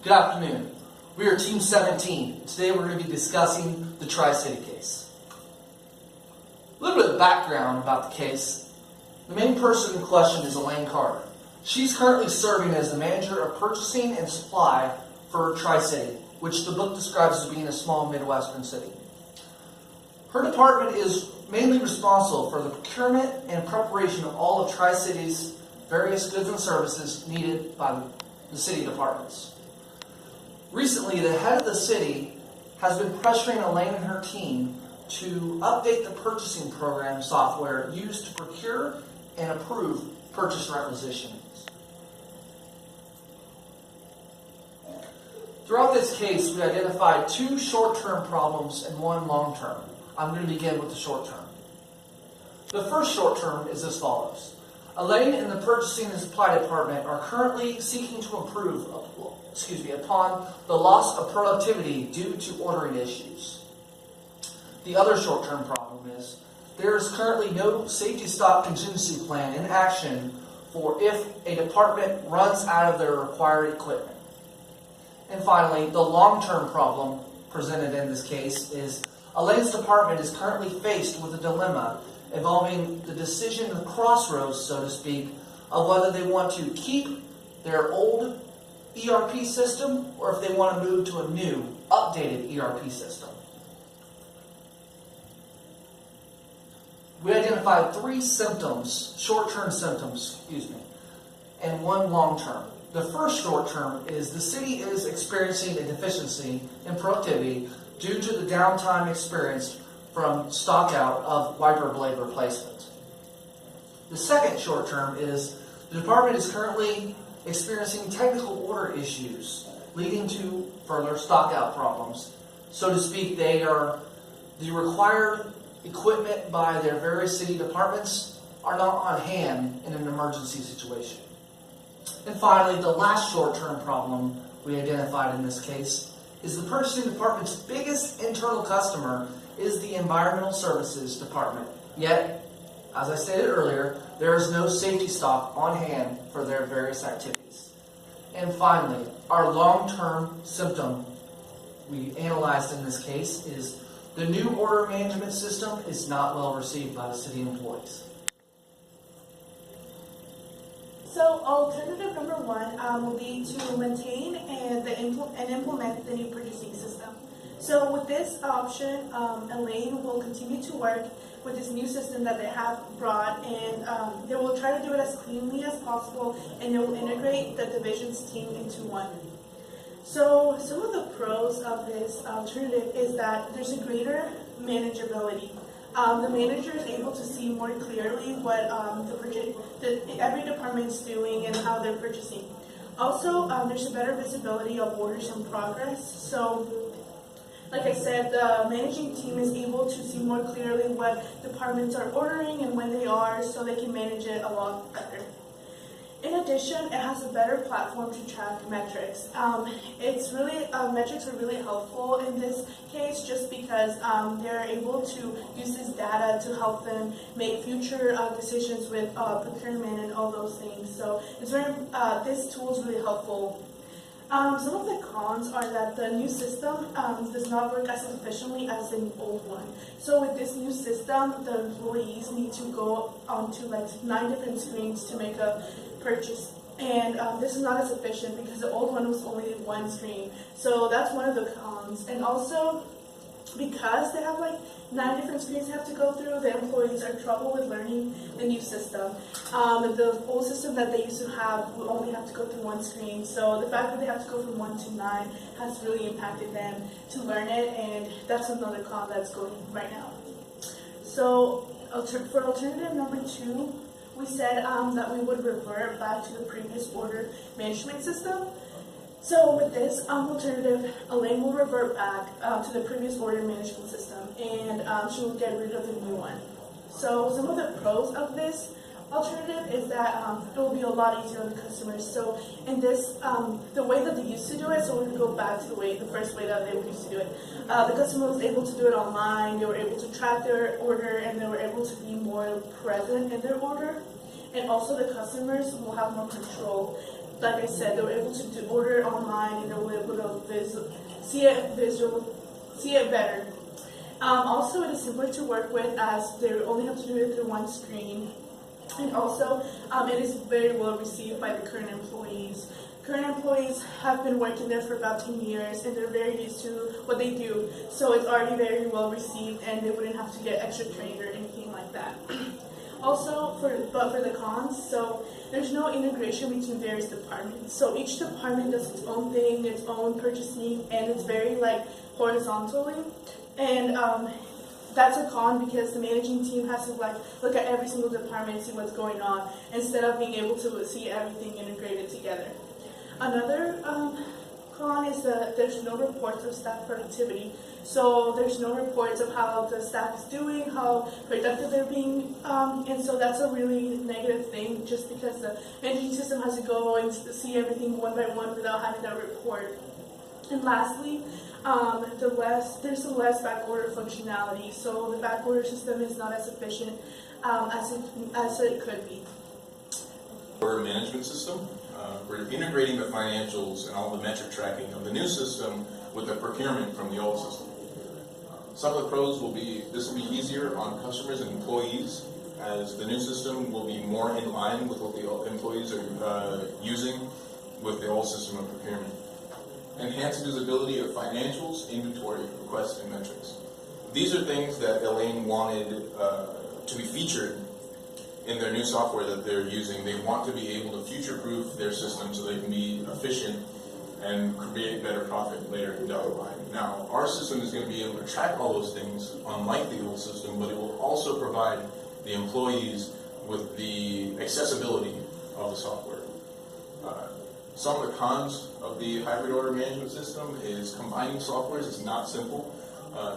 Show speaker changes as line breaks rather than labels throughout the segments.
Good afternoon. We are Team 17. Today we're going to be discussing the Tri-City case. A little bit of background about the case. The main person in question is Elaine Carter. She's currently serving as the manager of purchasing and supply for Tri-City, which the book describes as being a small Midwestern city. Her department is mainly responsible for the procurement and preparation of all of Tri-City's various goods and services needed by the city departments. Recently, the head of the city has been pressuring Elaine and her team to update the purchasing program software used to procure and approve purchase requisitions. Throughout this case, we identified two short-term problems and one long-term. I'm going to begin with the short-term. The first short-term is as follows. Elaine and the purchasing and supply department are currently seeking to improve upon the loss of productivity due to ordering issues. The other short-term problem is there is currently no safety stock contingency plan in action for if a department runs out of their required equipment. And finally, the long-term problem presented in this case is Elaine's department is currently faced with a dilemma involving the decision of crossroads, so to speak, of whether they want to keep their old ERP system or if they want to move to a new, updated ERP system. We identified three symptoms, short-term symptoms, and one long-term. The first short-term is the city is experiencing a deficiency in productivity due to the downtime experienced from stockout of wiper blade replacement. The second short-term is the department is currently experiencing technical order issues leading to further stockout problems. So to speak, the required equipment by their various city departments are not on hand in an emergency situation. And finally, the last short-term problem we identified in this case is the purchasing department's biggest internal customer is the environmental services department. Yet, as I stated earlier, there is no safety stock on hand for their various activities. And finally, our long-term symptom we analyzed in this case is the new order management system is not well received by the city employees.
So alternative number one will be to maintain and implement the new purchasing system. So with this option, Elaine will continue to work with this new system that they have brought, and they will try to do it as cleanly as possible, and they will integrate the divisions team into one. So some of the pros of this alternative is that there's a greater manageability. The manager is able to see more clearly what every department's doing and how they're purchasing. Also, there's a better visibility of orders in progress. So, like I said, the managing team is able to see more clearly what departments are ordering and when they are, so they can manage it a lot better. In addition, it has a better platform to track metrics. Metrics are really helpful in this case just because they're able to use this data to help them make future decisions with procurement and all those things. So this tool is really helpful. Some of the cons are that the new system does not work as efficiently as the old one. So with this new system, the employees need to go onto like 9 different screens to make a purchase. And this is not as efficient because the old one was only one screen. So that's one of the cons. And also, because they have like 9 different screens they have to go through, the employees are trouble with learning the new system. The old system that they used to have will only have to go through one screen. So the fact that they have to go from 1 to 9 has really impacted them to learn it, and that's another con that's going right now. So for alternative number 2, we said that we would revert back to the previous order management system. So with this alternative, Elaine will revert back to the previous order management system, and she will get rid of the new one. So some of the pros of this alternative is that it will be a lot easier on the customers. So in this, the way that they used to do it, so we're going to go back to the first way that they used to do it. The customer was able to do it online, they were able to track their order, and they were able to be more present in their order. And also the customers will have more control. like I said, they were able to order it online and they were able to see it better. Also, it is simpler to work with as they only have to do it through one screen. And also, it is very well received by the current employees. Current employees have been working there for about 10 years and they're very used to what they do. So it's already very well received and they wouldn't have to get extra trained or anything like that. Also, for the cons, so there's no integration between various departments. So each department does its own thing, its own purchasing, and it's very horizontally. And that's a con because the managing team has to look at every single department and see what's going on instead of being able to see everything integrated together. Another con is that there's no reports of staff productivity. So there's no reports of how the staff is doing, how productive they're being, and so that's a really negative thing just because the managing system has to go and see everything one by one without having that report. And lastly, there's some less backorder functionality, so the backorder system is not as efficient as it could be.
Order management system. We're integrating the financials and all the metric tracking of the new system with the procurement from the old system. Some of the pros will be, this will be easier on customers and employees as the new system will be more in line with what the employees are using with the old system of procurement. Enhanced visibility of financials, inventory, requests, and metrics. These are things that Elaine wanted to be featured in their new software that they're using. They want to be able to future-proof their system so they can be efficient and create better profit later down the line. Now, our system is going to be able to track all those things, unlike the old system, but it will also provide the employees with the accessibility of the software. Some of the cons of the hybrid order management system is combining softwares is not simple.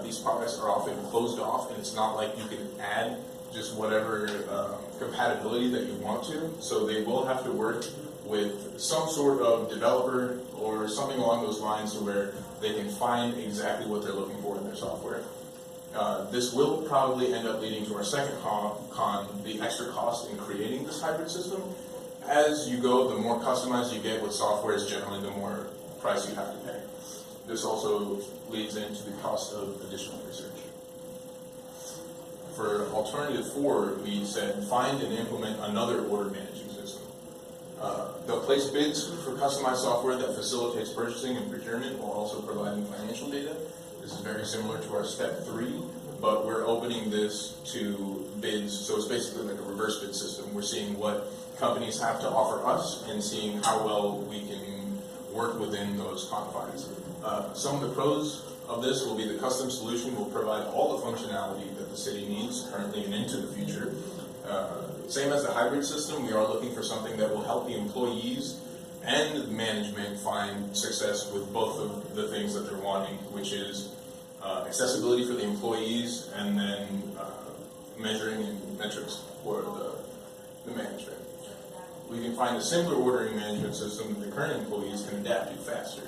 These products are often closed off, and it's not like you can add just whatever compatibility that you want to. So they will have to work with some sort of developer or something along those lines to where they can find exactly what they're looking for in their software. This will probably end up leading to our second con, the extra cost in creating this hybrid system. As you go, the more customized you get with software, is generally the more price you have to pay. This also leads into the cost of additional research. For alternative 4, we said find and implement another order management system. They'll place bids for customized software that facilitates purchasing and procurement while also providing financial data. This is very similar to our step 3, but we're opening this to bids, so it's basically like a reverse bid system. We're seeing what companies have to offer us and seeing how well we can work within those confines. Some of the pros of this will be the custom solution will provide all the functionality that the city needs currently and into the future. Same as the hybrid system, we are looking for something that will help the employees and management find success with both of the things that they're wanting, which is accessibility for the employees and then measuring and metrics for the management. We can find a simpler ordering management system that the current employees can adapt to faster.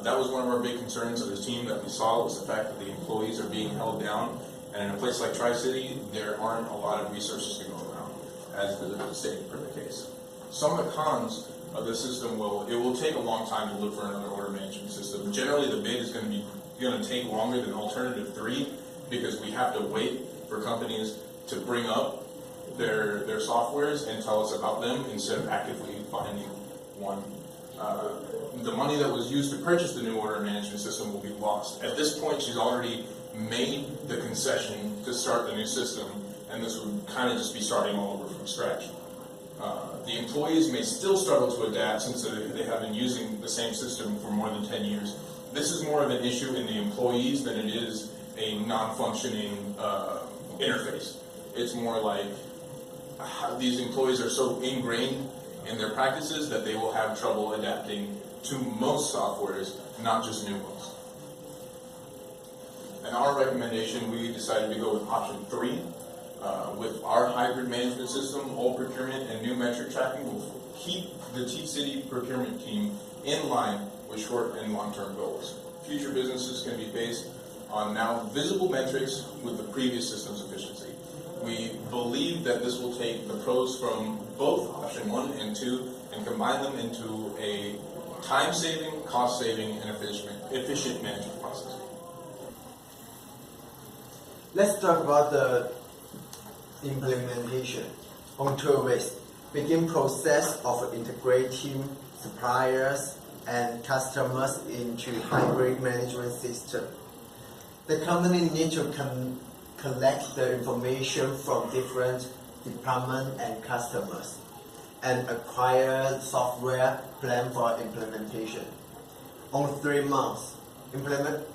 That was one of our big concerns of the team that we saw was the fact that the employees are being held down, and in a place like Tri-City, there aren't a lot of resources to go around, as the stated for the case. Some of the cons of the system it will take a long time to look for another order management system. Generally, the bid is going to take longer than alternative 3 because we have to wait for companies to bring up their softwares and tell us about them instead of actively finding one. The money that was used to purchase the new order management system will be lost. At this point, she's already made the concession to start the new system, and this would kind of just be starting all over from scratch. The employees may still struggle to adapt since they have been using the same system for more than 10 years. This is more of an issue in the employees than it is a non-functioning interface. It's more like these employees are so ingrained in their practices that they will have trouble adapting to most softwares, not just new ones. And our recommendation, we decided to go with option 3. With our hybrid management system, all procurement and new metric tracking will keep the T-City procurement team in line with short and long-term goals. Future businesses can be based on now visible metrics with the previous system's efficiency. We believe that this will take the pros from both option 1 and 2 and combine them into a time-saving, cost-saving, and efficient management process.
Let's talk about the implementation. On 2 ways. Begin process of integrating suppliers and customers into hybrid management system. The company needs to collect the information from different departments and customers and acquire software plan for implementation. On 3 months, implement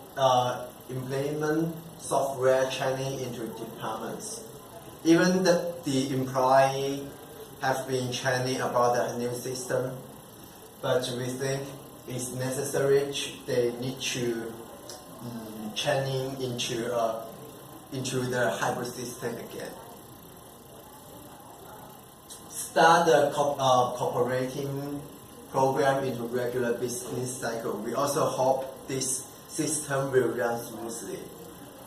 software training into departments. Even the employee have been training about the new system, but we think it's necessary they need to training into the hybrid system again. Start the cooperating program into regular business cycle. We also hope this system will run smoothly.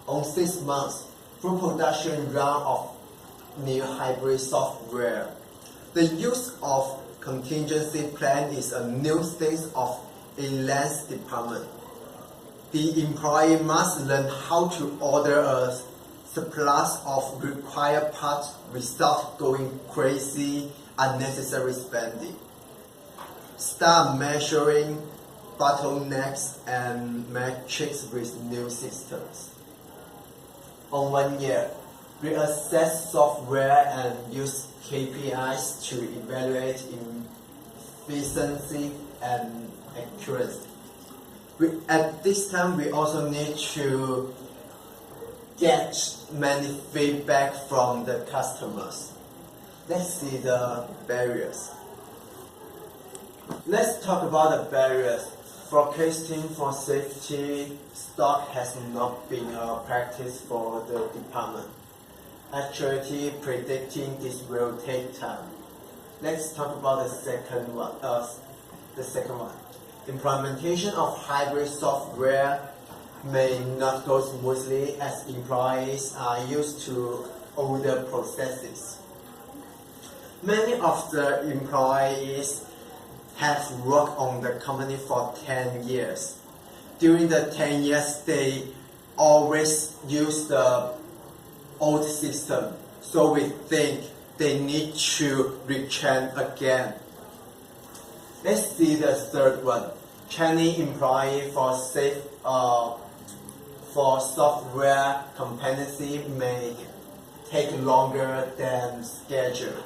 On 6 months, full production run of new hybrid software. The use of contingency plan is a new stage of a lens department. The employee must learn how to order a surplus of required parts without going crazy unnecessary spending. Start measuring bottlenecks and metrics with new systems. On 1 year, we assess software and use KPIs to evaluate efficiency and accuracy. At this time, we also need to get many feedback from the customers. Let's see the barriers. Let's talk about the barriers. Forecasting for safety stock has not been a practice for the department. Actually, predicting this will take time. Let's talk about the second one. Implementation of hybrid software may not go smoothly as employees are used to older processes. Many of the employees have worked on the company for 10 years. During the 10 years, they always use the old system, so we think they need to retrain again. Let's see the third one. Training employee for software competency may take longer than scheduled.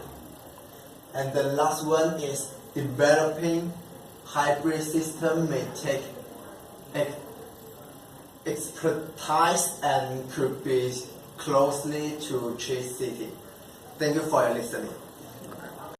And the last one is developing hybrid system may take expertise and could be closely to Tree City. Thank you for your listening.